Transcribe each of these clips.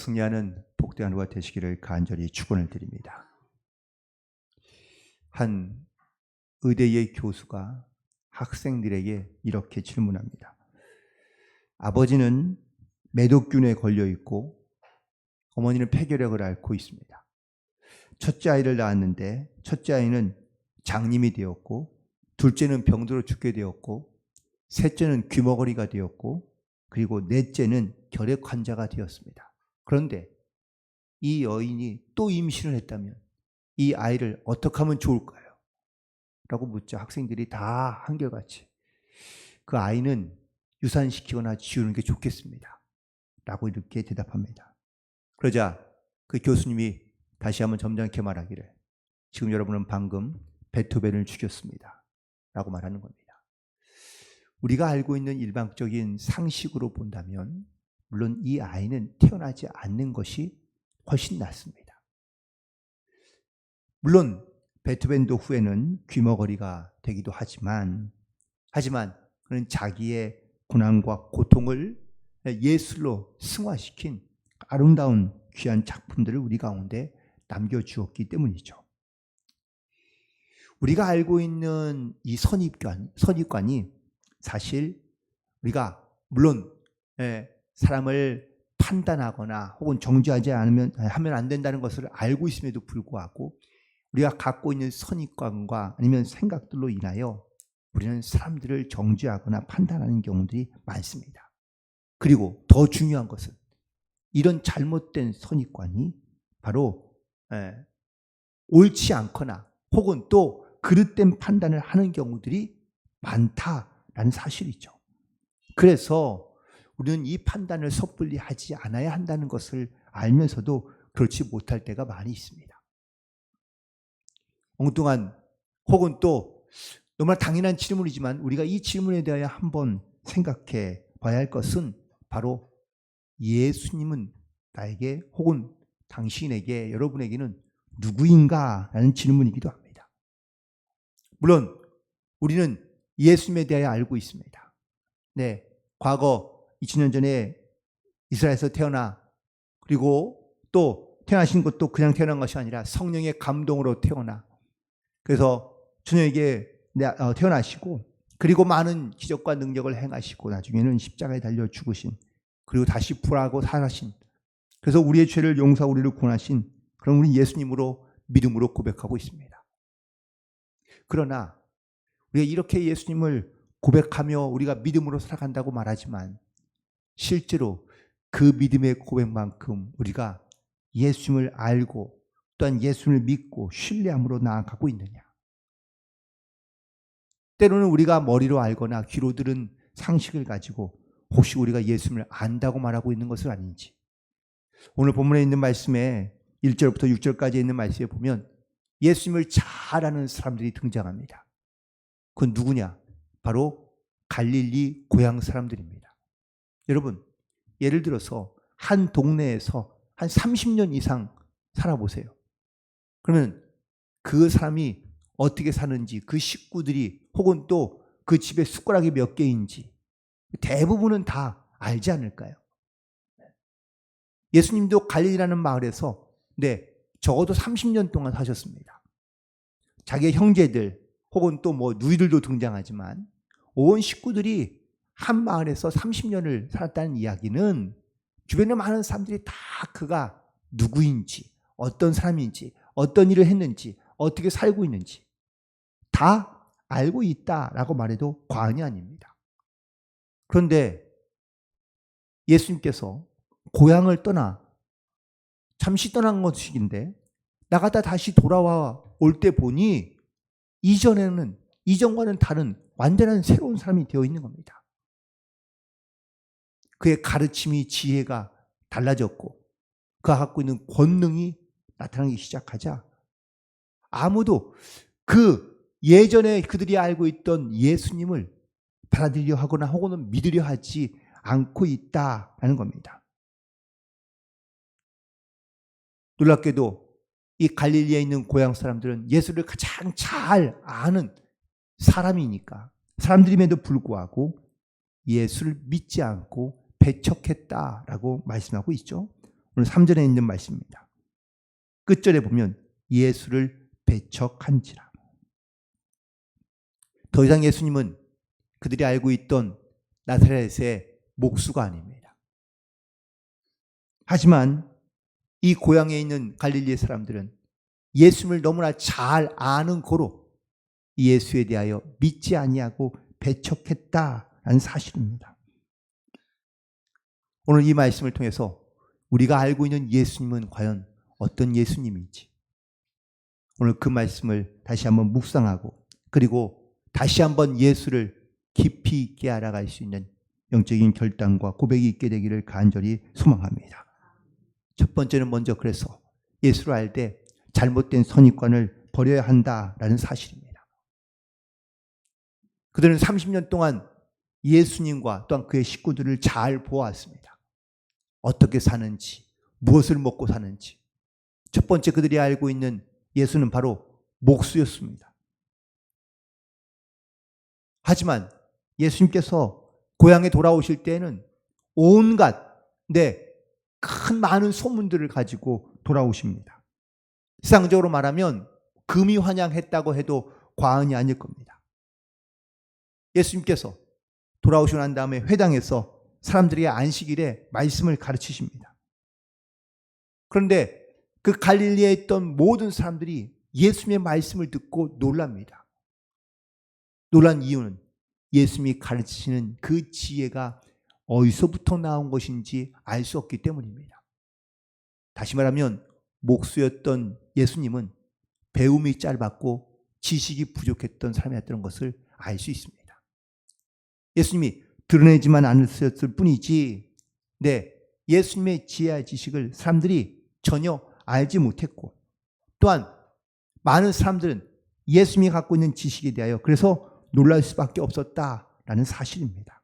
승리하는 복된 하루가 되시기를 간절히 축원을 드립니다. 한 의대의 교수가 학생들에게 이렇게 질문합니다. 아버지는 매독균에 걸려 있고 어머니는 폐결핵을 앓고 있습니다. 첫째 아이를 낳았는데 첫째 아이는 장님이 되었고, 둘째는 병들어 죽게 되었고, 셋째는 귀머거리가 되었고, 그리고 넷째는 결핵 환자가 되었습니다. 그런데 이 여인이 또 임신을 했다면 이 아이를 어떻게 하면 좋을까요? 라고 묻자 학생들이 다 한결같이 그 아이는 유산시키거나 지우는 게 좋겠습니다. 라고 이렇게 대답합니다. 그러자 그 교수님이 다시 한번 점잖게 말하기를, 지금 여러분은 방금 베토벤을 죽였습니다. 라고 말하는 겁니다. 우리가 알고 있는 일반적인 상식으로 본다면 물론 이 아이는 태어나지 않는 것이 훨씬 낫습니다. 물론 베토벤도 후에는 귀머거리가 되기도 하지만 그는 자기의 고난과 고통을 예술로 승화시킨 아름다운 귀한 작품들을 우리 가운데 남겨주었기 때문이죠. 우리가 알고 있는 이 선입관이 사실 우리가 물론 사람을 판단하거나 혹은 정죄하지 하면 안 된다는 것을 알고 있음에도 불구하고 우리가 갖고 있는 선입관과 아니면 생각들로 인하여 우리는 사람들을 정죄하거나 판단하는 경우들이 많습니다. 그리고 더 중요한 것은 이런 잘못된 선입관이 바로 옳지 않거나 혹은 또 그릇된 판단을 하는 경우들이 많다라는 사실이죠. 그래서 우리는 이 판단을 섣불리 하지 않아야 한다는 것을 알면서도 그렇지 못할 때가 많이 있습니다. 엉뚱한 혹은 또 너무나 당연한 질문이지만 우리가 이 질문에 대하여 한번 생각해 봐야 할 것은 바로 예수님은 나에게 혹은 당신에게, 여러분에게는 누구인가? 라는 질문이기도 합니다. 물론 우리는 예수님에 대하여 알고 있습니다. 네, 과거 2000년 전에 이스라엘에서 태어나 그리고 또 태어나신 것도 그냥 태어난 것이 아니라 성령의 감동으로 태어나 그래서 주님에게 태어나시고 그리고 많은 기적과 능력을 행하시고 나중에는 십자가에 달려 죽으신, 그리고 다시 부활하고 살아신, 그래서 우리의 죄를 용서하고 우리를 구원하신 그런 우리 예수님으로 믿음으로 고백하고 있습니다. 그러나 우리가 이렇게 예수님을 고백하며 우리가 믿음으로 살아간다고 말하지만 실제로 그 믿음의 고백만큼 우리가 예수님을 알고 또한 예수님을 믿고 신뢰함으로 나아가고 있느냐. 때로는 우리가 머리로 알거나 귀로 들은 상식을 가지고 혹시 우리가 예수님을 안다고 말하고 있는 것은 아닌지. 오늘 본문에 있는 말씀에 1절부터 6절까지 있는 말씀에 보면 예수님을 잘 아는 사람들이 등장합니다. 그건 누구냐? 바로 갈릴리 고향 사람들입니다. 여러분, 예를 들어서 한 동네에서 한 30년 이상 살아보세요. 그러면 그 사람이 어떻게 사는지, 그 식구들이 혹은 또 그 집에 숟가락이 몇 개인지 대부분은 다 알지 않을까요? 예수님도 갈릴리라는 마을에서 적어도 30년 동안 사셨습니다. 자기의 형제들 혹은 또 누이들도 등장하지만 온 식구들이 한 마을에서 30년을 살았다는 이야기는 주변에 많은 사람들이 다 그가 누구인지, 어떤 사람인지, 어떤 일을 했는지, 어떻게 살고 있는지 다 알고 있다라고 말해도 과언이 아닙니다. 그런데 예수님께서 고향을 잠시 떠난 것인데 나가다 다시 돌아와 올 때 보니 이전과는 다른 완전한 새로운 사람이 되어 있는 겁니다. 그의 가르침이, 지혜가 달라졌고 그가 갖고 있는 권능이 나타나기 시작하자 아무도 그 예전에 그들이 알고 있던 예수님을 받아들이려 하거나 혹은 믿으려 하지 않고 있다라는 겁니다. 놀랍게도 이 갈릴리에 있는 고향 사람들은 예수를 가장 잘 아는 사람이니까 사람들임에도 불구하고 예수를 믿지 않고 배척했다라고 말씀하고 있죠. 오늘 3절에 있는 말씀입니다. 끝절에 보면 예수를 배척한지라. 더 이상 예수님은 그들이 알고 있던 나사렛의 목수가 아닙니다. 하지만 이 고향에 있는 갈릴리의 사람들은 예수님을 너무나 잘 아는 고로 예수에 대하여 믿지 아니하고 배척했다라는 사실입니다. 오늘 이 말씀을 통해서 우리가 알고 있는 예수님은 과연 어떤 예수님인지 오늘 그 말씀을 다시 한번 묵상하고 그리고 다시 한번 예수를 깊이 있게 알아갈 수 있는 영적인 결단과 고백이 있게 되기를 간절히 소망합니다. 첫 번째는 먼저 그래서 예수를 알 때 잘못된 선입관을 버려야 한다라는 사실입니다. 그들은 30년 동안 예수님과 또한 그의 식구들을 잘 보았습니다. 어떻게 사는지, 무엇을 먹고 사는지. 첫 번째 그들이 알고 있는 예수는 바로 목수였습니다. 하지만 예수님께서 고향에 돌아오실 때에는 온갖 큰 많은 소문들을 가지고 돌아오십니다. 세상적으로 말하면 금이 환영했다고 해도 과언이 아닐 겁니다. 예수님께서 돌아오시고 난 다음에 회당에서 사람들에게 안식일에 말씀을 가르치십니다. 그런데 그 갈릴리에 있던 모든 사람들이 예수님의 말씀을 듣고 놀랍니다. 놀란 이유는 예수님이 가르치시는 그 지혜가 어디서부터 나온 것인지 알 수 없기 때문입니다. 다시 말하면 목수였던 예수님은 배움이 짧았고 지식이 부족했던 사람이었던 것을 알 수 있습니다. 예수님이 드러내지만 않으셨을 뿐이지 예수님의 지혜와 지식을 사람들이 전혀 알지 못했고 또한 많은 사람들은 예수님이 갖고 있는 지식에 대하여 그래서 놀랄 수밖에 없었다라는 사실입니다.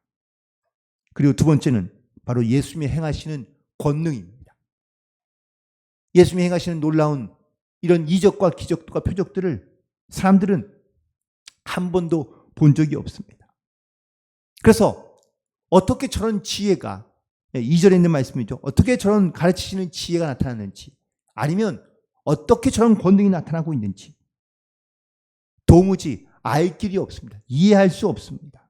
그리고 두 번째는 바로 예수님이 행하시는 권능입니다. 예수님이 행하시는 놀라운 이런 이적과 기적과 표적들을 사람들은 한 번도 본 적이 없습니다. 그래서 어떻게 저런 지혜가 2절에 있는 말씀이죠. 어떻게 저런 가르치시는 지혜가 나타나는지 아니면 어떻게 저런 권능이 나타나고 있는지 도무지 알 길이 없습니다. 이해할 수 없습니다.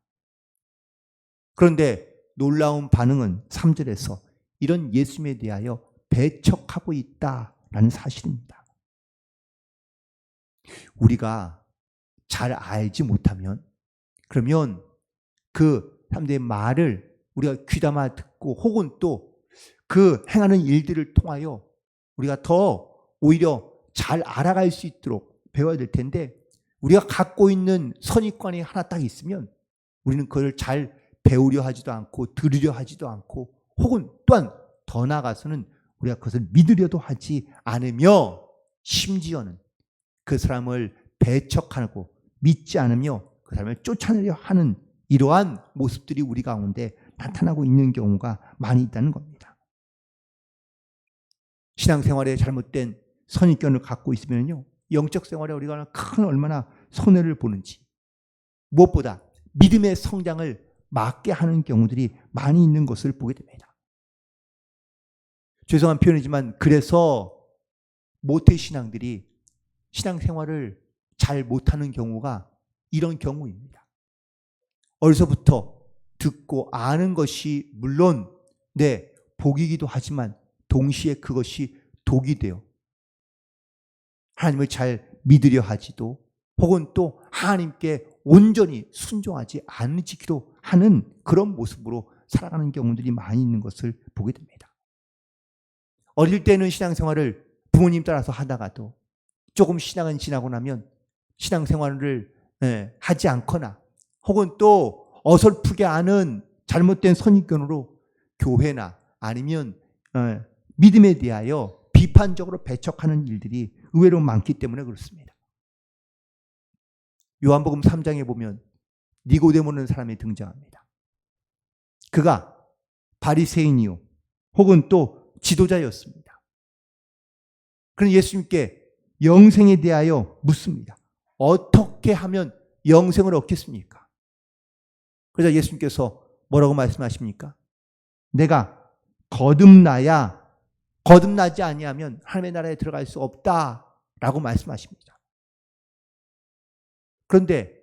그런데 놀라운 반응은 3절에서 이런 예수님에 대하여 배척하고 있다라는 사실입니다. 우리가 잘 알지 못하면 그러면 그 사람들의 말을 우리가 귀담아 듣고 혹은 또 그 행하는 일들을 통하여 우리가 더 오히려 잘 알아갈 수 있도록 배워야 될 텐데 우리가 갖고 있는 선입관이 하나 딱 있으면 우리는 그걸 잘 배우려 하지도 않고 들으려 하지도 않고 혹은 또한 더 나아가서는 우리가 그것을 믿으려도 하지 않으며 심지어는 그 사람을 배척하고 믿지 않으며 그 사람을 쫓아내려 하는 이러한 모습들이 우리 가운데 나타나고 있는 경우가 많이 있다는 겁니다. 신앙생활에 잘못된 선입견을 갖고 있으면요 영적 생활에 우리가 얼마나 손해를 보는지 무엇보다 믿음의 성장을 막게 하는 경우들이 많이 있는 것을 보게 됩니다. 죄송한 표현이지만 그래서 모태신앙들이 신앙생활을 잘 못하는 경우가 이런 경우입니다. 어려서부터 듣고 아는 것이 물론 복이기도 하지만 동시에 그것이 독이 되어 하나님을 잘 믿으려 하지도 혹은 또 하나님께 온전히 순종하지 않지기도 하는 그런 모습으로 살아가는 경우들이 많이 있는 것을 보게 됩니다. 어릴 때는 신앙생활을 부모님 따라서 하다가도 조금 신앙은 지나고 나면 신앙생활을 하지 않거나 혹은 또 어설프게 아는 잘못된 선입견으로 교회나 아니면 믿음에 대하여 비판적으로 배척하는 일들이 의외로 많기 때문에 그렇습니다. 요한복음 3장에 보면 니고데모라는 사람이 등장합니다. 그가 바리새인이요 혹은 또 지도자였습니다. 그는 예수님께 영생에 대하여 묻습니다. 어떻게 하면 영생을 얻겠습니까? 그래서 예수님께서 뭐라고 말씀하십니까? 내가 거듭나야 거듭나지 아니하면 하나님의 나라에 들어갈 수 없다라고 말씀하십니다. 그런데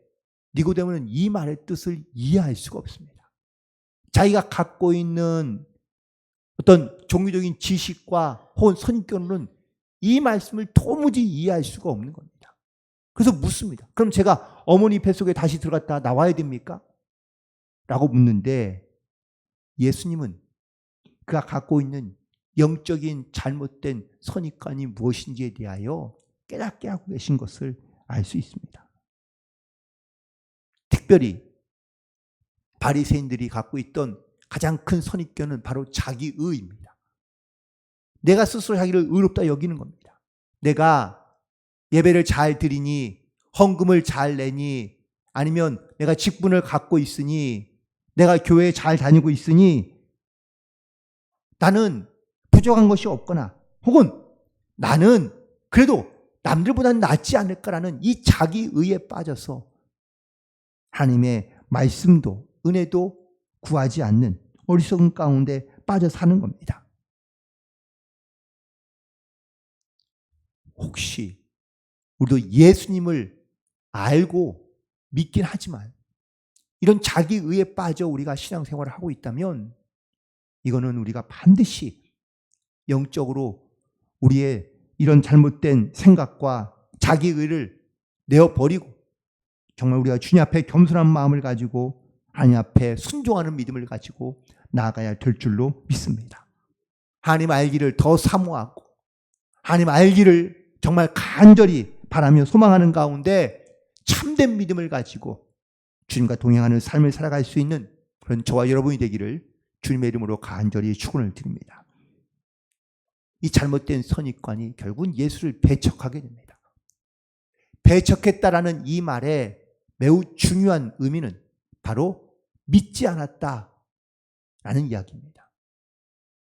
니고데모는 이 말의 뜻을 이해할 수가 없습니다. 자기가 갖고 있는 어떤 종교적인 지식과 혹은 선입견으로는 이 말씀을 도무지 이해할 수가 없는 겁니다. 그래서 묻습니다. 그럼 제가 어머니 뱃속에 다시 들어갔다 나와야 됩니까? 라고 묻는데 예수님은 그가 갖고 있는 영적인 잘못된 선입관이 무엇인지에 대하여 깨닫게 하고 계신 것을 알 수 있습니다. 특별히 바리새인들이 갖고 있던 가장 큰 선입견은 바로 자기의입니다. 내가 스스로 자기를 의롭다 여기는 겁니다. 내가 예배를 잘 드리니, 헌금을 잘 내니, 아니면 내가 직분을 갖고 있으니, 내가 교회에 잘 다니고 있으니 나는 부족한 것이 없거나 혹은 나는 그래도 남들보다는 낫지 않을까라는 이 자기의에 빠져서 하나님의 말씀도 은혜도 구하지 않는 어리석은 가운데 빠져 사는 겁니다. 혹시 우리도 예수님을 알고 믿긴 하지만 이런 자기의에 빠져 우리가 신앙생활을 하고 있다면 이거는 우리가 반드시 영적으로 우리의 이런 잘못된 생각과 자기의를 내어버리고 정말 우리가 주님 앞에 겸손한 마음을 가지고 하나님 앞에 순종하는 믿음을 가지고 나아가야 될 줄로 믿습니다. 하나님 알기를 더 사모하고 하나님 알기를 정말 간절히 바라며 소망하는 가운데 참된 믿음을 가지고 주님과 동행하는 삶을 살아갈 수 있는 그런 저와 여러분이 되기를 주님의 이름으로 간절히 축원을 드립니다. 이 잘못된 선입관이 결국은 예수를 배척하게 됩니다. 배척했다라는 이 말의 매우 중요한 의미는 바로 믿지 않았다라는 이야기입니다.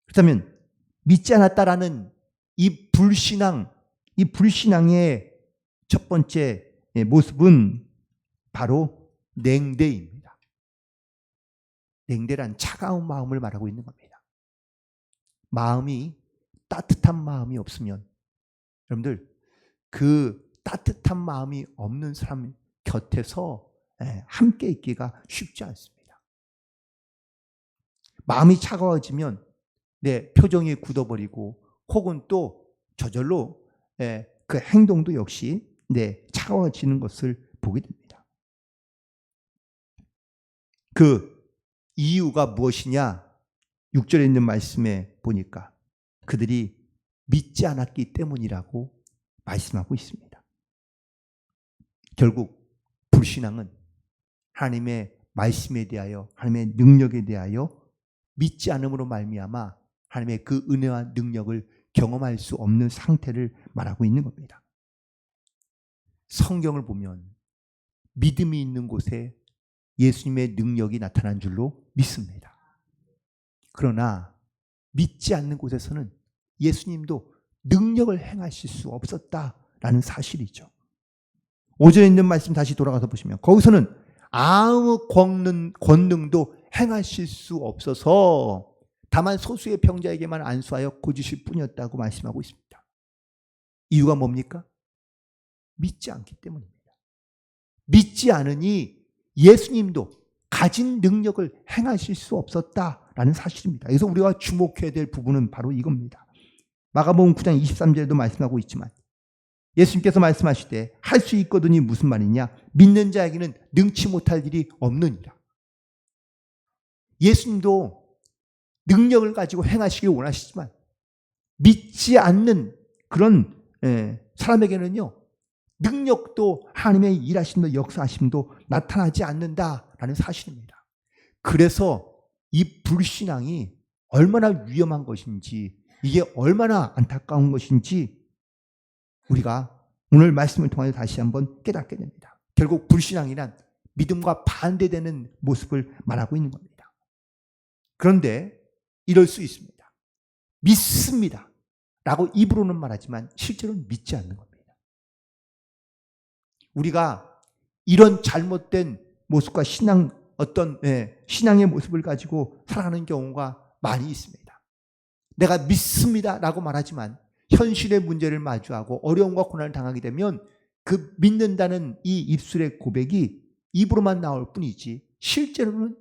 그렇다면 믿지 않았다라는 이 불신앙의 첫 번째 모습은 바로 냉대입니다. 냉대란 차가운 마음을 말하고 있는 겁니다. 마음이 따뜻한 마음이 없으면 여러분들 그 따뜻한 마음이 없는 사람 곁에서 함께 있기가 쉽지 않습니다. 마음이 차가워지면 내 표정이 굳어버리고 혹은 또 저절로 그 행동도 역시 차가워지는 것을 보게 됩니다. 그 이유가 무엇이냐? 6절에 있는 말씀에 보니까 그들이 믿지 않았기 때문이라고 말씀하고 있습니다. 결국 불신앙은 하나님의 말씀에 대하여 하나님의 능력에 대하여 믿지 않음으로 말미암아 하나님의 그 은혜와 능력을 경험할 수 없는 상태를 말하고 있는 겁니다. 성경을 보면 믿음이 있는 곳에 예수님의 능력이 나타난 줄로 믿습니다. 그러나 믿지 않는 곳에서는 예수님도 능력을 행하실 수 없었다라는 사실이죠. 5절에 있는 말씀 다시 돌아가서 보시면 거기서는 아무 권능도 행하실 수 없어서 다만 소수의 병자에게만 안수하여 고치실 뿐이었다고 말씀하고 있습니다. 이유가 뭡니까? 믿지 않기 때문입니다. 믿지 않으니 예수님도 가진 능력을 행하실 수 없었다라는 사실입니다. 그래서 우리가 주목해야 될 부분은 바로 이겁니다. 마가복음 9장 23절에도 말씀하고 있지만 예수님께서 말씀하시되 할 수 있거든이 무슨 말이냐? 믿는 자에게는 능치 못할 일이 없느니라. 예수님도 능력을 가지고 행하시길 원하시지만 믿지 않는 그런 사람에게는요. 능력도 하나님의 일하심도 역사하심도 나타나지 않는다라는 사실입니다. 그래서 이 불신앙이 얼마나 위험한 것인지 이게 얼마나 안타까운 것인지 우리가 오늘 말씀을 통해 다시 한번 깨닫게 됩니다. 결국 불신앙이란 믿음과 반대되는 모습을 말하고 있는 겁니다. 그런데 이럴 수 있습니다. 믿습니다 라고 입으로는 말하지만 실제로는 믿지 않는 겁니다. 우리가 이런 잘못된 모습과 신앙의 모습을 가지고 살아가는 경우가 많이 있습니다. 내가 믿습니다 라고 말하지만 현실의 문제를 마주하고 어려움과 고난을 당하게 되면 그 믿는다는 이 입술의 고백이 입으로만 나올 뿐이지 실제로는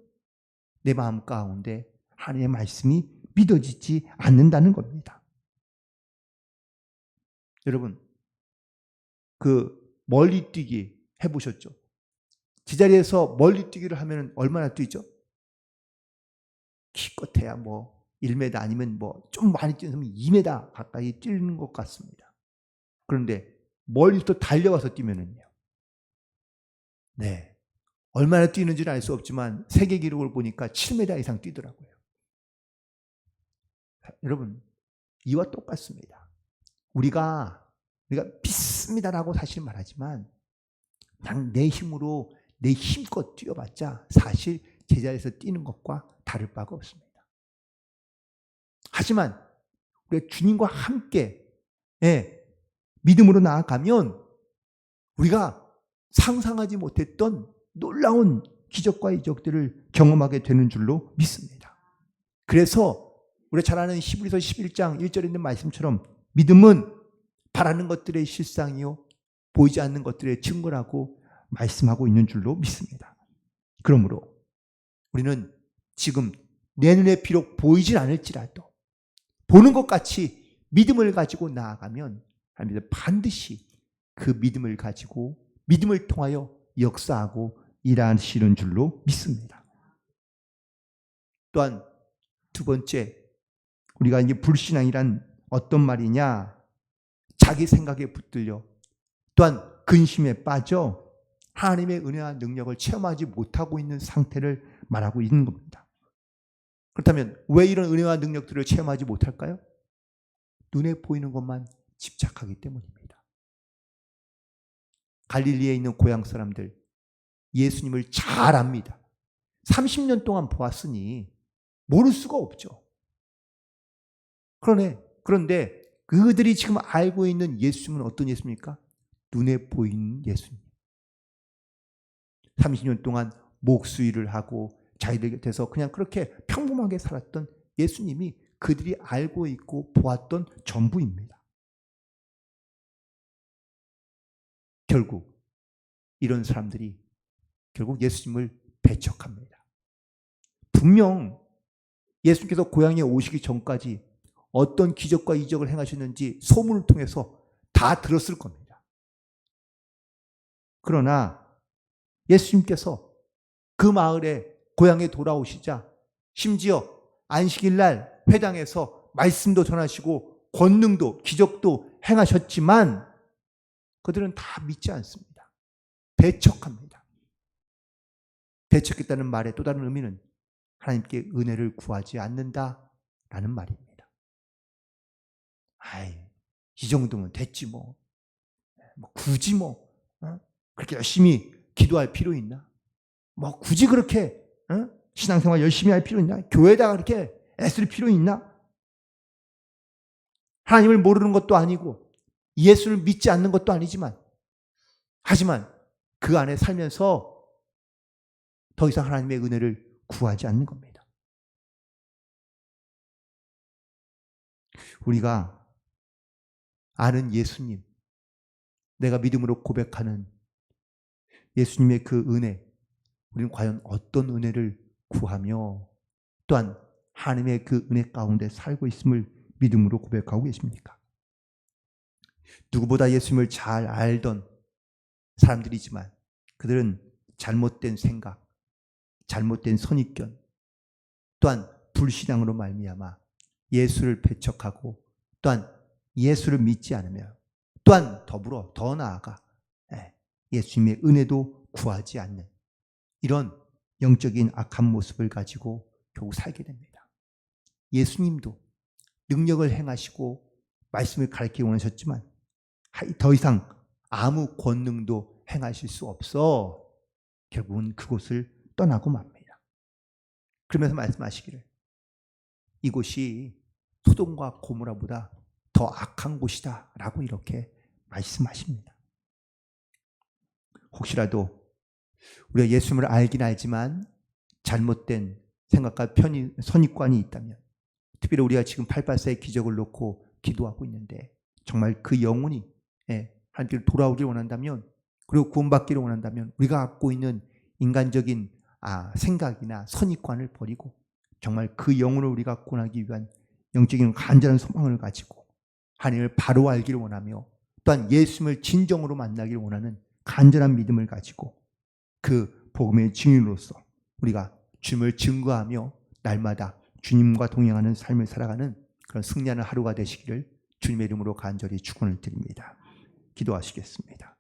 내 마음 가운데 하나님의 말씀이 믿어지지 않는다는 겁니다. 여러분, 그 멀리 뛰기 해보셨죠? 제자리에서 멀리 뛰기를 하면 얼마나 뛰죠? 기껏해야 1m 아니면 좀 많이 뛰는 사람은 2m 가까이 뛰는 것 같습니다. 그런데 멀리서 달려와서 뛰면은요. 네. 얼마나 뛰는지는 알 수 없지만 세계 기록을 보니까 7m 이상 뛰더라고요. 여러분, 이와 똑같습니다. 우리가 믿습니다라고 사실 말하지만 그냥 내 힘으로 내 힘껏 뛰어봤자 사실 제자리에서 뛰는 것과 다를 바가 없습니다. 하지만 우리가 주님과 함께 믿음으로 나아가면 우리가 상상하지 못했던 놀라운 기적과 이적들을 경험하게 되는 줄로 믿습니다. 그래서 우리가 잘 아는 히브리서 11장 1절에 있는 말씀처럼 믿음은 바라는 것들의 실상이요 보이지 않는 것들의 증거라고 말씀하고 있는 줄로 믿습니다. 그러므로 우리는 지금 내 눈에 비록 보이진 않을지라도 보는 것 같이 믿음을 가지고 나아가면 하나님께서 반드시 그 믿음을 가지고 믿음을 통하여 역사하고 일하시는 줄로 믿습니다. 또한 두 번째, 우리가 이제 불신앙이란 어떤 말이냐? 자기 생각에 붙들려 또한 근심에 빠져 하나님의 은혜와 능력을 체험하지 못하고 있는 상태를 말하고 있는 겁니다. 그렇다면 왜 이런 은혜와 능력들을 체험하지 못할까요? 눈에 보이는 것만 집착하기 때문입니다. 갈릴리에 있는 고향 사람들 예수님을 잘 압니다. 30년 동안 보았으니 모를 수가 없죠. 그런데 그들이 지금 알고 있는 예수님은 어떤 예수입니까? 눈에 보이는 예수님. 30년 동안 목수일을 하고 자기들 곁에서 그냥 그렇게 평범하게 살았던 예수님이 그들이 알고 있고 보았던 전부입니다. 결국 이런 사람들이 결국 예수님을 배척합니다. 분명 예수님께서 고향에 오시기 전까지 어떤 기적과 이적을 행하셨는지 소문을 통해서 다 들었을 겁니다. 그러나 예수님께서 그 마을에 고향에 돌아오시자 심지어 안식일 날 회당에서 말씀도 전하시고 권능도 기적도 행하셨지만 그들은 다 믿지 않습니다. 배척합니다. 배척했다는 말의 또 다른 의미는 하나님께 은혜를 구하지 않는다라는 말입니다. 이 정도면 됐지 굳이 그렇게 열심히 기도할 필요 있나? 굳이 그렇게 신앙생활 열심히 할 필요 있나? 교회에다가 그렇게 애쓸 필요 있나? 하나님을 모르는 것도 아니고 예수를 믿지 않는 것도 아니지만 하지만 그 안에 살면서 더 이상 하나님의 은혜를 구하지 않는 겁니다. 우리가 아는 예수님, 내가 믿음으로 고백하는 예수님의 그 은혜, 우리는 과연 어떤 은혜를 구하며 또한 하나님의 그 은혜 가운데 살고 있음을 믿음으로 고백하고 계십니까? 누구보다 예수님을 잘 알던 사람들이지만 그들은 잘못된 생각, 잘못된 선입견, 또한 불신앙으로 말미암아 예수를 배척하고 또한 예수를 믿지 않으며 또한 더불어 더 나아가 예수님의 은혜도 구하지 않는 이런 영적인 악한 모습을 가지고 결국 살게 됩니다. 예수님도 능력을 행하시고 말씀을 가르치기 원하셨지만 더 이상 아무 권능도 행하실 수 없어 결국은 그곳을 떠나고 맙니다. 그러면서 말씀하시기를 이곳이 소돔과 고모라보다 더 악한 곳이다 라고 이렇게 말씀하십니다. 혹시라도 우리가 예수님을 알긴 알지만 잘못된 생각과 선입관이 있다면 특별히 우리가 지금 884의 기적을 놓고 기도하고 있는데 정말 그 영혼이 하나님께로 돌아오길 원한다면, 그리고 구원받기를 원한다면 우리가 갖고 있는 인간적인 생각이나 선입관을 버리고 정말 그 영혼을 우리가 구원하기 위한 영적인 간절한 소망을 가지고 하나님을 바로 알기를 원하며 또한 예수님을 진정으로 만나기를 원하는 간절한 믿음을 가지고 그 복음의 증인으로서 우리가 주님을 증거하며 날마다 주님과 동행하는 삶을 살아가는 그런 승리하는 하루가 되시기를 주님의 이름으로 간절히 축원을 드립니다. 기도하시겠습니다.